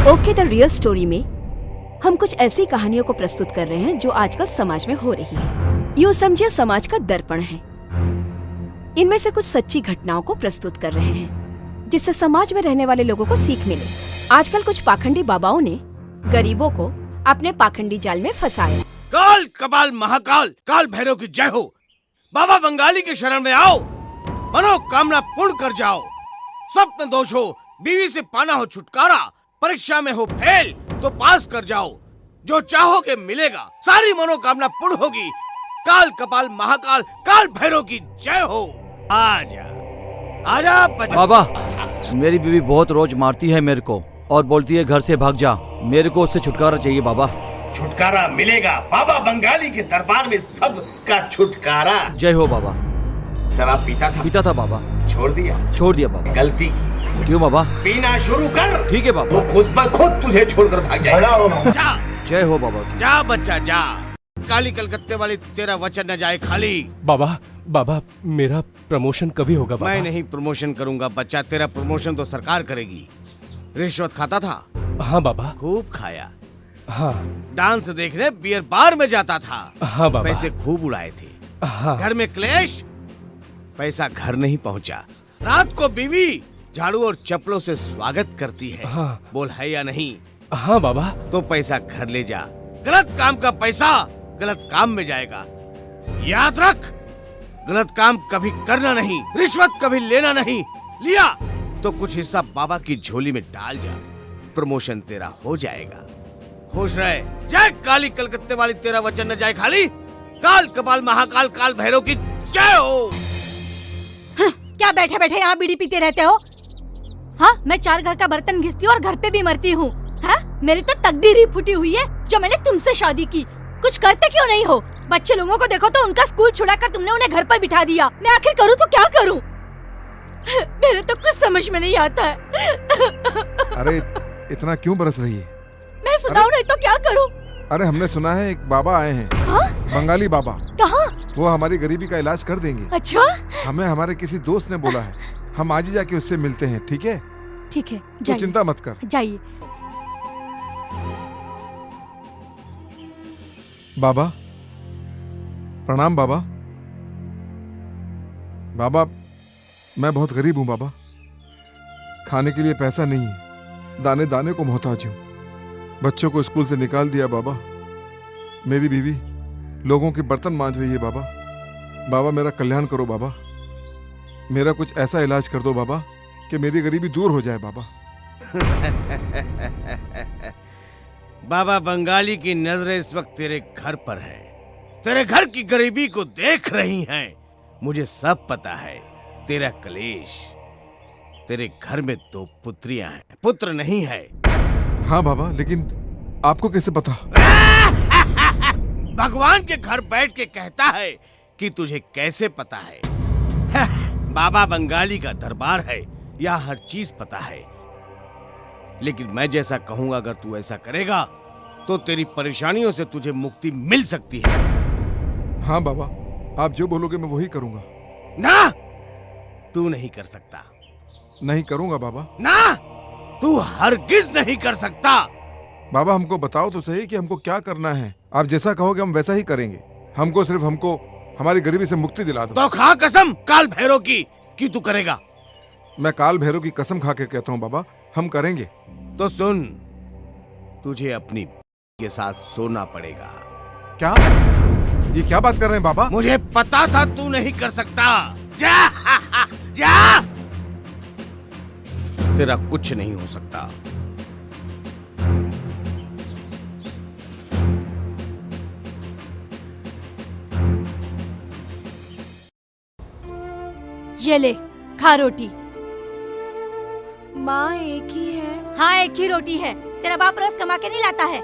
Okay the real story में हम कुछ ऐसी कहानियों को प्रस्तुत कर रहे हैं जो आजकल समाज में हो रही है। यूँ समझिए समाज का दर्पण है। इनमें से कुछ सच्ची घटनाओं को प्रस्तुत कर रहे हैं जिससे समाज में रहने वाले लोगों को सीख मिले। आजकल कुछ पाखंडी बाबाओं ने गरीबों को अपने पाखंडी जाल में फंसाया। काल कपाल महाकाल काल भैरव की जय हो। बाबा बंगाली के शरण में आओ, मनोकामना पूर्ण कर जाओ। स्वप्न दोष हो, बीवी से पाना हो छुटकारा, परीक्षा में हो फेल तो पास कर जाओ। जो चाहोगे मिलेगा, सारी मनोकामना पूर्ण होगी। काल कपाल महाकाल काल भैरव की जय हो। आजा आजा बाबा, मेरी बीवी बहुत रोज मारती है मेरे को और बोलती है घर से भाग जा। मेरे को उससे छुटकारा चाहिए बाबा। छुटकारा मिलेगा। बाबा बंगाली के दरबार में सबका छुटकारा। जय हो बाबा। शराब पीता था बाबा। छोड़ दिया बाबा। गलती क्यों बाबा? पीना शुरू कर। ठीक है बाबा। वो खुद ब खुद तुझे छोड़कर भाग जाएगा। जा। जय हो बाबा। जा बच्चा जा। काली कलकत्ते वाली तेरा वचन न जाए खाली। बाबा मेरा प्रमोशन कभी होगा बाबा? मैं नहीं प्रमोशन करूंगा बच्चा, तेरा प्रमोशन तो सरकार करेगी। रिश्वत खाता था? हाँ बाबा। खूब खाया? हाँ। डांस देखने बियर बार में जाता था? हाँ बाबा। पैसे खूब उड़ाए थे? हाँ। घर में क्लेश, पैसा घर नहीं पहुंचा। रात को बीवी झाड़ू और चप्पलों से स्वागत करती है। हाँ। बोल है या नहीं? हाँ बाबा। तो पैसा घर ले जा। गलत काम का पैसा गलत काम में जाएगा, याद रख। गलत काम कभी करना नहीं, रिश्वत कभी लेना नहीं। लिया तो कुछ हिस्सा बाबा की झोली में डाल जा, प्रमोशन तेरा हो जाएगा। खुश रहे। जय काली कलकत्ते वाली तेरा वचन न जाए खाली। काल कपाल महाकाल काल भैरव की जय हो। क्या बैठे बैठे यहाँ बीड़ी पीते रहते हो? हाँ, मैं 4 घर का बर्तन घिसती हूँ और घर पे भी मरती हूँ। हाँ, मेरी तो तकदीर ही फूटी हुई है जो मैंने तुमसे शादी की। कुछ करते क्यों नहीं हो? बच्चे लोगों को देखो तो उनका स्कूल छुड़ाकर तुमने उन्हें घर पर बिठा दिया। मैं आखिर करूँ तो क्या करूँ? मेरे तो कुछ समझ में नहीं आता है। अरे इतना क्यों बरस रही है? मैं सुनाऊं नहीं तो क्या करूँ? अरे हमने सुना है एक बाबा आए हैं। हाँ? बंगाली बाबा। कहाँ? वो हमारी गरीबी का इलाज कर देंगे। अच्छा? हमें हमारे किसी दोस्त ने बोला है। हम आज ही जाके उससे मिलते हैं, ठीक है? ठीक है, तू जाइए। चिंता मत कर। जाइए। बाबा प्रणाम। बाबा बाबा मैं बहुत गरीब हूँ बाबा। खाने के लिए पैसा नहीं है, दाने दाने को मोहताज हूँ। बच्चों को स्कूल से निकाल दिया बाबा। मेरी बीवी लोगों के बर्तन मांज रही है बाबा। बाबा मेरा कल्याण करो बाबा। मेरा कुछ ऐसा इलाज कर दो बाबा कि मेरी गरीबी दूर हो जाए बाबा। बाबा बंगाली की नजरें इस वक्त तेरे घर पर है, तेरे घर की गरीबी को देख रही हैं। मुझे सब पता है तेरा कलेश। तेरे घर में 2 पुत्रियां हैं, पुत्र नहीं है। हाँ बाबा, लेकिन आपको कैसे पता? भगवान के घर बैठ के कहता है कि तुझे कैसे पता है? बाबा बंगाली का दरबार है, यहाँ हर चीज पता है। लेकिन मैं जैसा कहूंगा अगर तू ऐसा करेगा तो तेरी परेशानियों से तुझे मुक्ति मिल सकती है। हाँ बाबा, आप जो बोलोगे मैं वही करूंगा। ना, तू नहीं कर सकता। नहीं करूंगा बाबा। ना, तू हरगिज नहीं कर सकता। बाबा हमको बताओ तो सही कि हमको क्या करना है। आप जैसा कहोगे हम वैसा ही करेंगे। हमको हमारी गरीबी से मुक्ति दिला दो। तो खा कसम काल भैरव की कि तू करेगा। मैं काल भैरव की कसम खा के कहता हूँ बाबा, हम करेंगे। तो सुन, तुझे अपनी के साथ सोना पड़ेगा। क्या? ये क्या बात कर रहे हैं बाबा? मुझे पता था तू नहीं कर सकता। जा, जा। तेरा कुछ नहीं हो सकता। ये ले, खा रोटी। माँ एक ही है। हाँ, एक ही रोटी है। तेरा बाप रोज कमा के नहीं लाता है।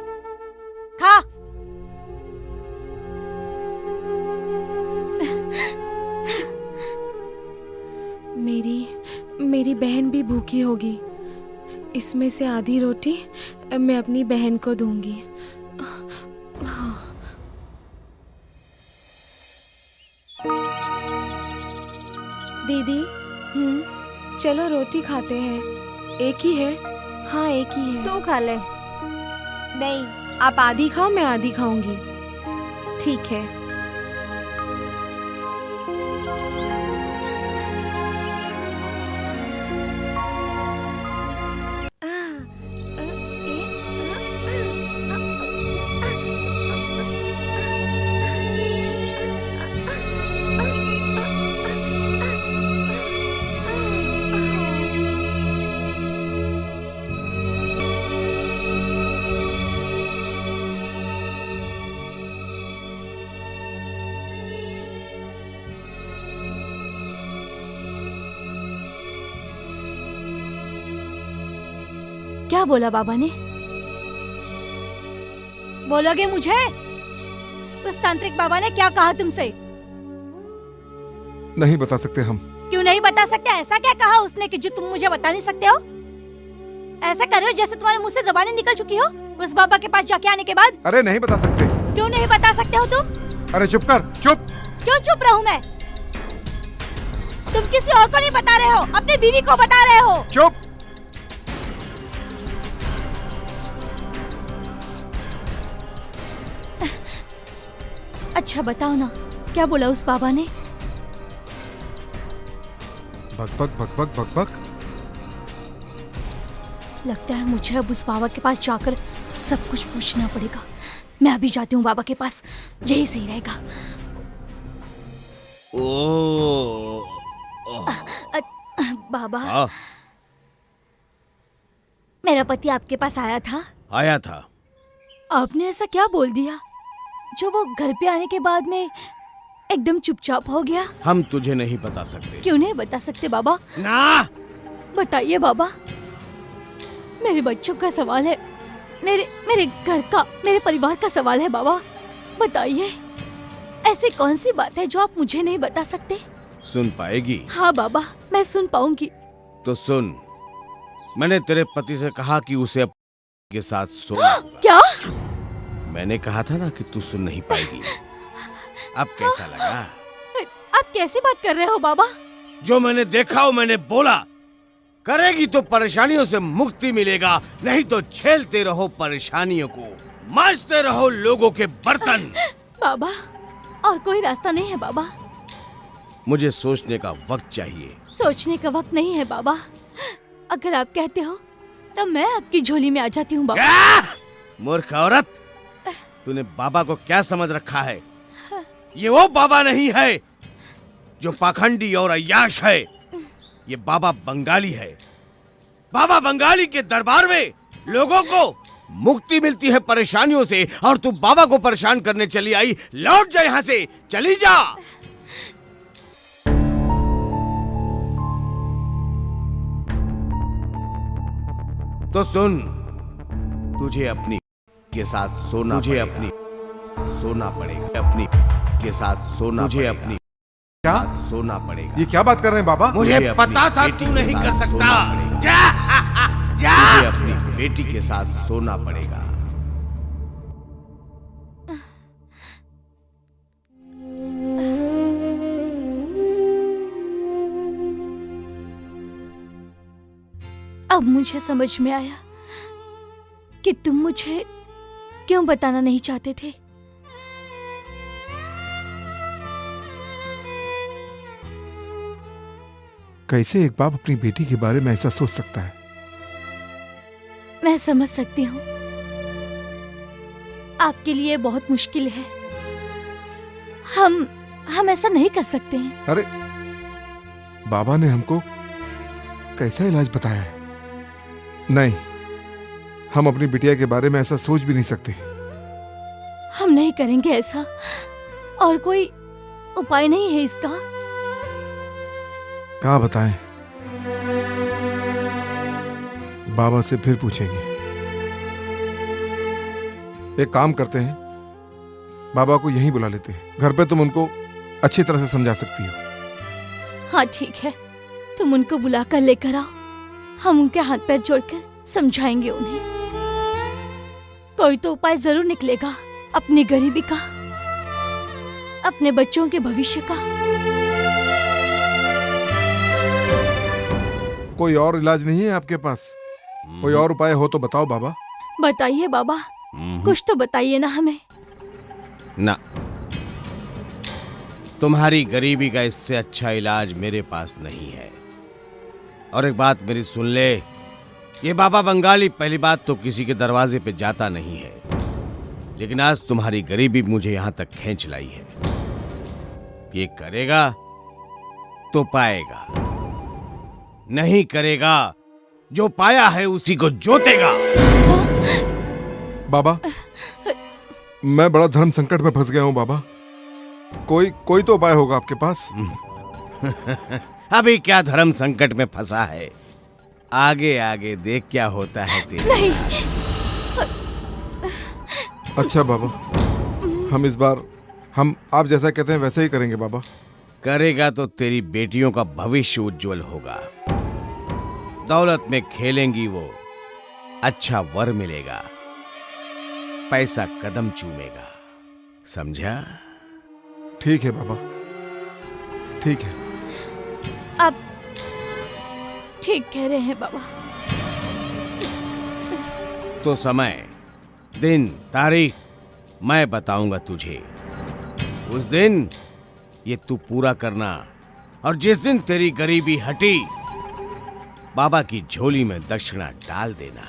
खा। मेरी बहन भी भूखी होगी। इसमें से आधी रोटी मैं अपनी बहन को दूंगी। दीदी, चलो रोटी खाते हैं। एक ही है। हाँ एक ही है। तू खा ले। नहीं, आप आधी खाओ, मैं आधी खाऊंगी। ठीक है। क्या बोला बाबा ने? बोलोगे मुझे? उस तांत्रिक बाबा ने क्या कहा तुमसे? नहीं बता सकते हम। क्यों नहीं बता सकते? ऐसा क्या कहा उसने कि जो तुम मुझे बता नहीं सकते हो? ऐसा कर रहे हो जैसे तुम्हारे मुंह से जबानें निकल चुकी हो उस बाबा के पास जाके आने के बाद। अरे नहीं बता सकते। क्यों नहीं बता सकते हो तुम? अरे चुप कर, चुप। क्यों चुप रहूं मैं? तुम किसी और को नहीं बता रहे हो, अपनी बीवी को बता रहे हो। चुप। अच्छा बताओ ना, क्या बोला उस बाबा ने? बकबक बकबक बकबक। लगता है मुझे अब उस बाबा के पास जाकर सब कुछ पूछना पड़ेगा। मैं अभी जाती हूँ बाबा के पास, यही सही रहेगा। बाबा, हाँ, मेरा पति आपके पास आया था। आया था। आपने ऐसा क्या बोल दिया जो वो घर पे आने के बाद में एकदम चुपचाप हो गया? हम तुझे नहीं बता सकते। क्यों नहीं बता सकते बाबा? ना, बताइए बाबा, मेरे बच्चों का सवाल है, मेरे घर का, मेरे परिवार का सवाल है बाबा। बताइए, ऐसी कौन सी बात है जो आप मुझे नहीं बता सकते? सुन पाएगी? हाँ बाबा, मैं सुन पाऊंगी। तो सुन, मैंने तेरे पति से कहा कि उसे के साथ सोना होगा। क्या? मैंने कहा था ना कि तू सुन नहीं पाएगी। अब कैसा लगा? आप कैसी बात कर रहे हो बाबा? जो मैंने देखा हो मैंने बोला। करेगी तो परेशानियों से मुक्ति मिलेगा, नहीं तो झेलते रहो परेशानियों को, मांजते रहो लोगों के बर्तन। बाबा, और कोई रास्ता नहीं है बाबा? मुझे सोचने का वक्त चाहिए। सोचने का वक्त नहीं है बाबा। अगर आप कहते हो तो मैं आपकी झोली में आ जाती हूँ बाबा। क्या? मूर्ख औरत, तूने बाबा को क्या समझ रखा है? ये वो बाबा नहीं है जो पाखंडी और अय्याश है। ये बाबा बंगाली है। बाबा बंगाली के दरबार में लोगों को मुक्ति मिलती है परेशानियों से, और तू बाबा को परेशान करने चली आई। लौट जा यहाँ से, चली जा। तो सुन, तुझे अपनी के साथ सोना, तुझे अपनी सोना पड़ेगा। अपनी के साथ सोना, तुझे अपनी क्या? सोना पड़ेगा। ये क्या बात कर रहे हैं बाबा? मुझे पता था तू नहीं कर सकता। जा, जा। तुझे अपनी बेटी के साथ सोना पड़ेगा। अब मुझे समझ में आया कि तुम मुझे क्यों बताना नहीं चाहते थे। कैसे एक बाप अपनी बेटी के बारे में ऐसा सोच सकता है? मैं समझ सकती हूँ, आपके लिए बहुत मुश्किल है। हम ऐसा नहीं कर सकते हैं। अरे बाबा ने हमको कैसा इलाज बताया है? नहीं, हम अपनी बिटिया के बारे में ऐसा सोच भी नहीं सकते। हम नहीं करेंगे ऐसा, और कोई उपाय नहीं है इसका। क्या बताएं? बाबा से फिर पूछेंगे। एक काम करते हैं, बाबा को यहीं बुला लेते हैं। घर पे तुम उनको अच्छी तरह से समझा सकती हो। हाँ ठीक है, तुम उनको बुला कर लेकर आओ। हम उनके हाथ पैर जोड़कर समझाएंगे उन्हें। कोई तो उपाय जरूर निकलेगा, अपनी गरीबी का, अपने बच्चों के भविष्य का। कोई और इलाज नहीं है आपके पास? कोई और उपाय हो तो बताओ बाबा। बताइए बाबा, कुछ तो बताइए ना हमें। ना, तुम्हारी गरीबी का इससे अच्छा इलाज मेरे पास नहीं है। और एक बात मेरी सुन ले, ये बाबा बंगाली पहली बात तो किसी के दरवाजे पे जाता नहीं है, लेकिन आज तुम्हारी गरीबी मुझे यहां तक खींच लाई है। ये करेगा तो पाएगा, नहीं करेगा जो पाया है उसी को जोतेगा। बाबा, मैं बड़ा धर्म संकट में फंस गया हूँ बाबा। कोई तो उपाय होगा आपके पास? अभी क्या धर्म संकट में फंसा है, आगे आगे देख क्या होता है तेरे। नहीं। अच्छा बाबा, हम इस बार आप जैसा कहते हैं वैसे ही करेंगे बाबा। करेगा तो तेरी बेटियों का भविष्य उज्जवल होगा, दौलत में खेलेंगी वो, अच्छा वर मिलेगा, पैसा कदम चूमेगा, समझा? ठीक है बाबा, ठीक है। आप ठीक कह रहे हैं बाबा। तो समय, दिन, तारीख मैं बताऊंगा तुझे। उस दिन ये तू पूरा करना, और जिस दिन तेरी गरीबी हटी, बाबा की झोली में दक्षिणा डाल देना।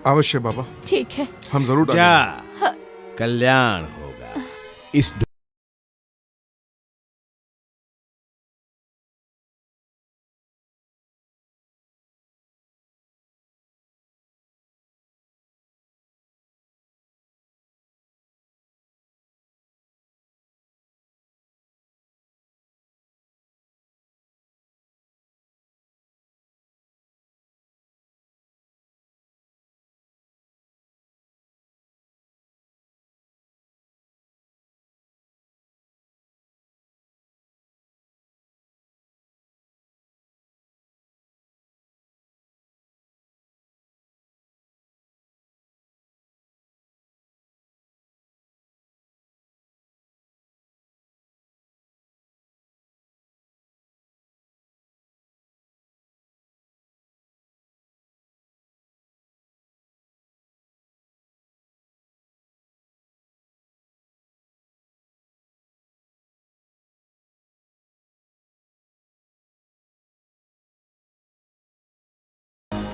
अवश्य बाबा, ठीक है। हम जरूर जा, डालेंगे। कल्याण होगा। इस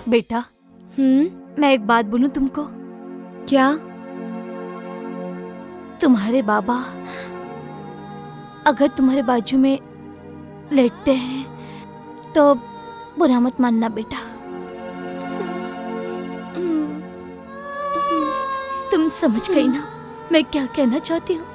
बेटा, मैं एक बात बोलूं तुमको? क्या? तुम्हारे बाबा अगर तुम्हारे बाजू में लेटते हैं तो बुरा मत मानना बेटा। तुम समझ गई ना मैं क्या कहना चाहती हूँ?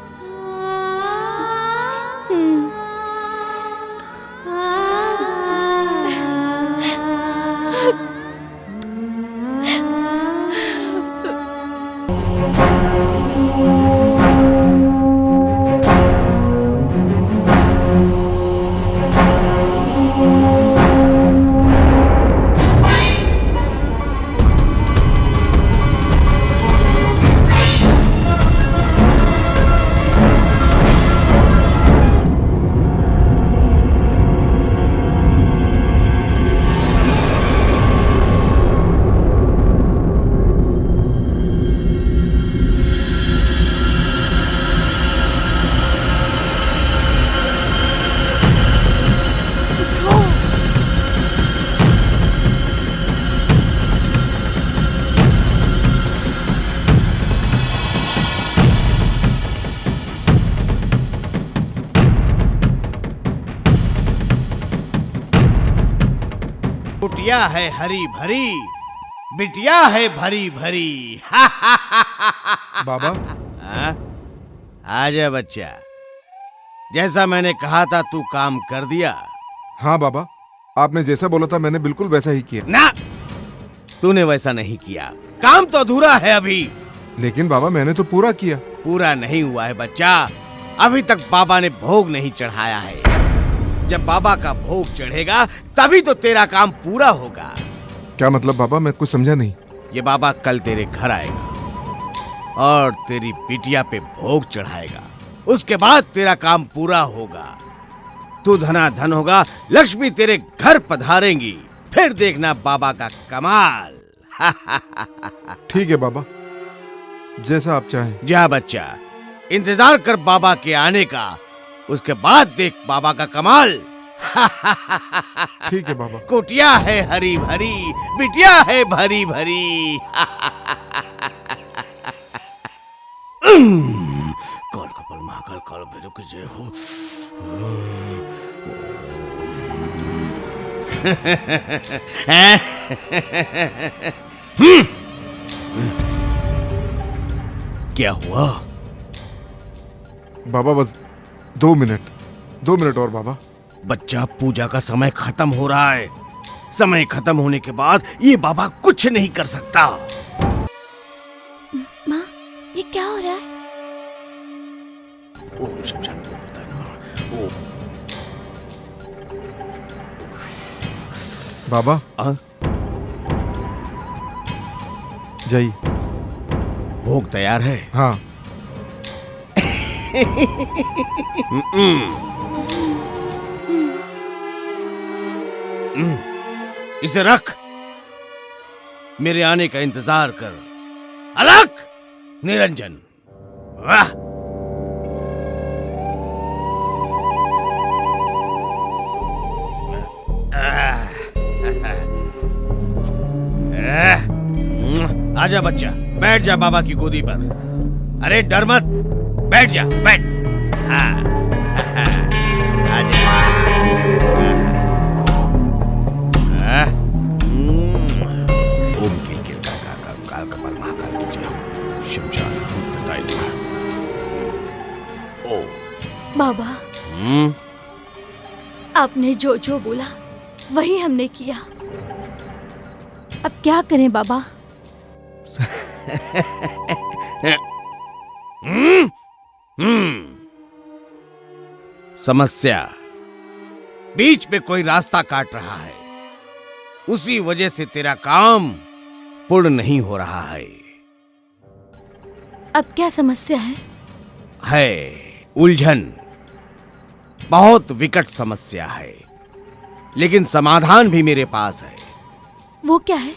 कुटिया है हरी भरी, बिटिया है भरी भरी। बाबा, हाँ? आजा बच्चा, जैसा मैंने कहा था तू काम कर दिया। हाँ बाबा, आपने जैसा बोला था मैंने बिल्कुल वैसा ही किया। ना, तूने वैसा नहीं किया, काम तो अधूरा है अभी। लेकिन बाबा मैंने तो पूरा किया। पूरा नहीं हुआ है बच्चा, अभी तक बाबा ने भोग नहीं चढ़ाया है। जब बाबा का भोग चढ़ेगा तभी तो तेरा काम पूरा होगा। क्या मतलब बाबा, मैं कुछ समझा नहीं। ये बाबा कल तेरे घर आएगा और तेरी बिटिया पे भोग चढ़ाएगा, उसके बाद तेरा काम पूरा होगा। तू धनाधन होगा, लक्ष्मी तेरे घर पधारेंगी, फिर देखना बाबा का कमाल। ठीक है बाबा, जैसा आप चाहें। जा बच्चा, इंतजार कर बाबा के आने का, उसके बाद देख बाबा का कमाल। ठीक है बाबा। कुटिया है हरी भरी, बिटिया है भरी भरी। काल कपाल महाकाल काल भैरव की जय हो। क्या हुआ? बाबा बस 2 मिनट और बाबा। बच्चा, पूजा का समय खत्म हो रहा है। समय खत्म होने के बाद ये बाबा कुछ नहीं कर सकता। माँ, ये क्या हो रहा है? ओम शम शांति प्रदाय नमः। ओम। बाबा आ? जाइए। भोग तैयार है? हाँ। इसे रख, मेरे आने का इंतजार कर। अलग निरंजन। वाह! आजा बच्चा, बैठ जा बाबा की गोदी पर। अरे डर मत, बैठ जा, बैठ। हाँ, आजा। ओम किल काल कपाल महाकाल की जय हो। शमशान भूत प्रदाय नमः। ओ बाबा, आपने जो जो बोला वही हमने किया। अब क्या करें बाबा? समस्या, बीच में कोई रास्ता काट रहा है, उसी वजह से तेरा काम पूर्ण नहीं हो रहा है। अब क्या समस्या है? उलझन, बहुत विकट समस्या है, लेकिन समाधान भी मेरे पास है। वो क्या है?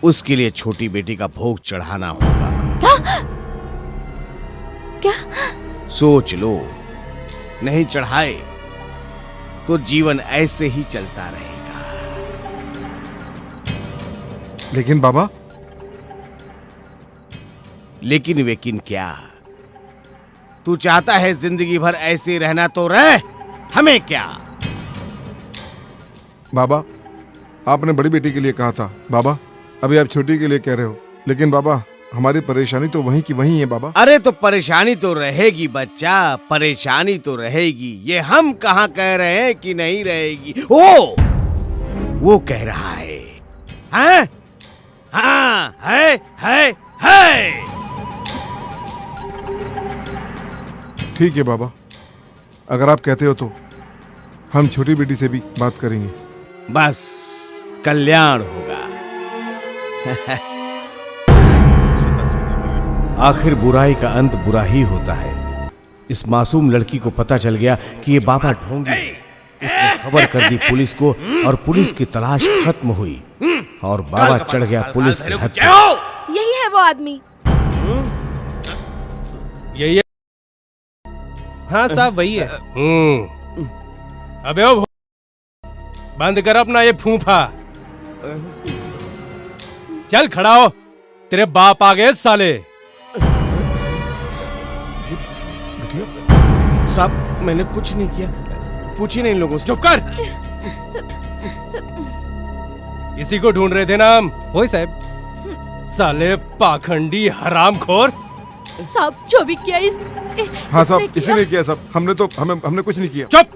उसके लिए छोटी बेटी का भोग चढ़ाना होगा। क्या? सोच लो, नहीं चढ़ाए तो जीवन ऐसे ही चलता रहेगा। लेकिन बाबा। लेकिन वेकिन क्या? तू चाहता है जिंदगी भर ऐसे रहना तो रह, हमें क्या। बाबा, आपने बड़ी बेटी के लिए कहा था। बाबा, अभी आप छोटी के लिए कह रहे हो, लेकिन बाबा हमारी परेशानी तो वहीं की वहीं है बाबा। अरे तो परेशानी तो रहेगी बच्चा, परेशानी तो रहेगी। ये हम कहाँ कह रहे हैं कि नहीं रहेगी। वो कह रहा है। हैं? हाँ, है। ठीक है बाबा, अगर आप कहते हो तो हम छोटी बेटी से भी बात करेंगे। बस कल्याण होगा। आखिर बुराई का अंत बुरा ही होता है। इस मासूम लड़की को पता चल गया कि ये बाबा ढोंगी। इसने खबर कर दी पुलिस को और पुलिस की तलाश खत्म हुई और बाबा चढ़ गया पुलिस के हत्थे। यही है वो आदमी। यही है। हाँ साहब, वही है। अबे ओ बंद कर अपना ये फूफा। चल खड़ा हो, तेरे बाप आ गए साले। साहब, मैंने कुछ नहीं किया, पूछी नहीं लोगों से। चुप कर। इसी को ढूंढ रहे थे ना हम? वही साहब। साले पाखंडी हरामखोर। साहब, जो भी किया हाँ साहब, इसी ने किया साहब। हमने कुछ नहीं किया। चुप।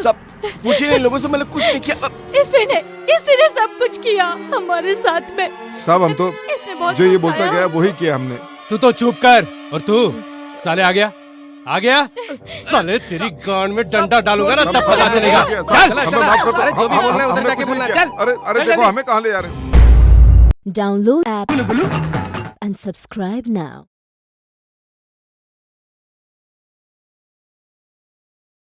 सब पूछी नहीं लोगों से, मैंने कुछ नहीं किया। इसी ने सब कुछ किया हमारे साथ में। साहब, हम तो इसने बहुत जो ये फंसाया। बोलता गया वही किया हमने। तू तो चुप कर। और तू साले आ गया साले, तेरी गांड में डंडा डालूंगा ना तब पता चलेगा। चल हमें माफ कर दो। अरे जो भी बोल रहे हैं उधर हमने जाके कुछ नहीं बोलना। किया। चल अरे चल देखो, जल्दी। हमें कहाँ ले जा रहे हैं। Download app and subscribe now.